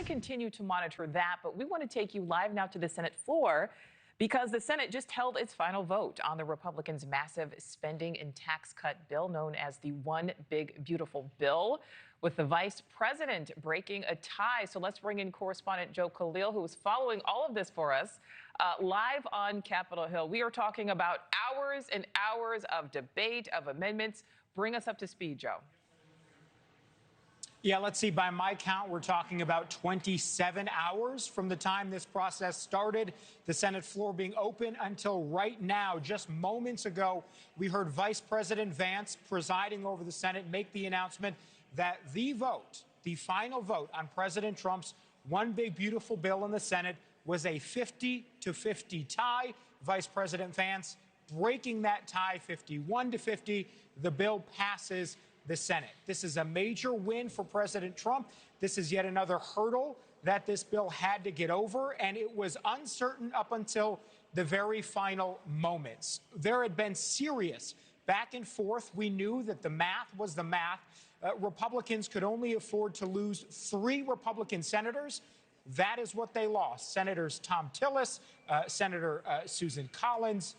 to continue to monitor that, but we want to take you live now to the Senate floor because the Senate just held its final vote on the Republicans' massive spending and tax cut bill known as the One Big Beautiful Bill, with the Vice President breaking a tie. So let's bring in correspondent Joe Khalil, who is following all of this for us live on Capitol Hill. We are talking about hours and hours of debate, of amendments. Bring us up to speed, Joe. Yeah, let's see. By my count, we're talking about 27 hours from the time this process started, the Senate floor being open until right now. Just moments ago, we heard Vice President Vance, presiding over the Senate, make the announcement that the vote, the final vote on President Trump's One Big Beautiful Bill in the Senate was a 50-50 tie. Vice President Vance breaking that tie 51-50. The bill passes the Senate. This is a major win for President Trump. This is yet another hurdle that this bill had to get over, and it was uncertain up until the very final moments. There had been serious back and forth. We knew that the math was the math. Republicans could only afford to lose 3 Republican senators. That is what they lost. Senators Tom Tillis, Senator Susan Collins,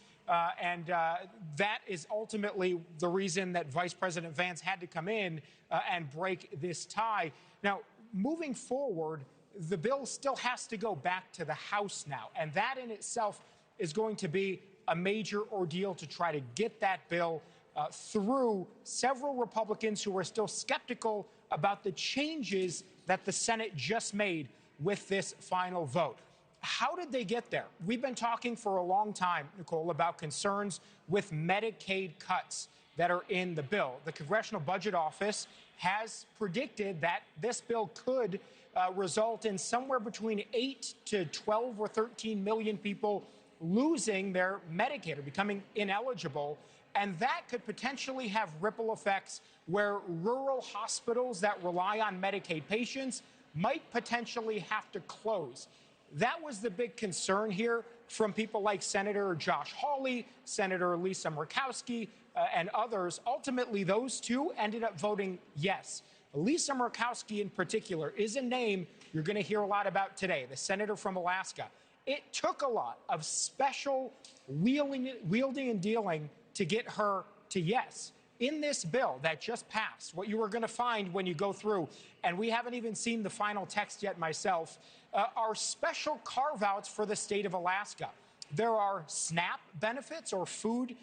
and that is ultimately the reason that Vice President Vance had to come in and break this tie. Now, moving forward, the bill still has to go back to the House now, and that in itself is going to be a major ordeal to try to get that bill through. Several Republicans who are still skeptical about the changes that the Senate just made with this final vote. How did they get there? We've been talking for a long time, Nichole, about concerns with Medicaid cuts that are in the bill. The Congressional Budget Office has predicted that this bill could result in somewhere between 8 to 12 or 13 million people losing their Medicaid or becoming ineligible. And that could potentially have ripple effects where rural hospitals that rely on Medicaid patients might potentially have to close. That was the big concern here from people like Senator Josh Hawley, Senator Lisa Murkowski, and others. Ultimately, those two ended up voting yes. Lisa Murkowski in particular is a name you're going to hear a lot about today, the senator from Alaska. It took a lot of special wielding and dealing to get her to yes. In this bill that just passed, what you are going to find when you go through, and we haven't even seen the final text yet myself, are special carve-outs for the state of Alaska. There are SNAP benefits or food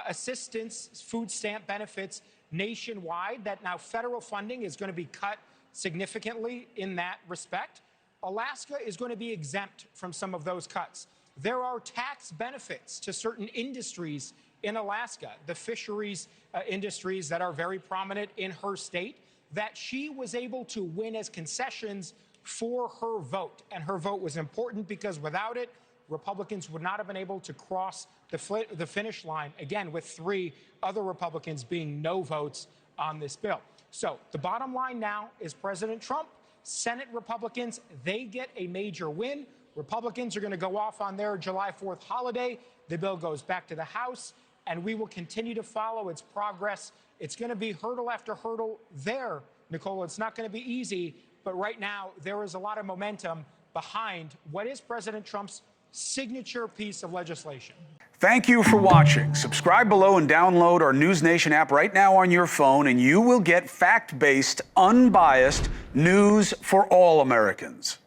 assistance, food stamp benefits nationwide that now federal funding is going to be cut significantly in that respect. Alaska is going to be exempt from some of those cuts. There are tax benefits to certain industries in Alaska, the fisheries industries that are very prominent in her state, that she was able to win as concessions for her vote. And her vote was important because without it, Republicans would not have been able to cross the finish line, again, with 3 other Republicans being no votes on this bill. So the bottom line now is President Trump, Senate Republicans, they get a major win. Republicans are going to go off on their July 4th holiday. The bill goes back to the House, and we will continue to follow its progress. It's going to be hurdle after hurdle there, Nichole. It's not going to be easy, but right now there is a lot of momentum behind what is President Trump's signature piece of legislation. Thank you for watching. Subscribe below and download our NewsNation app right now on your phone, and you will get fact-based, unbiased news for all Americans.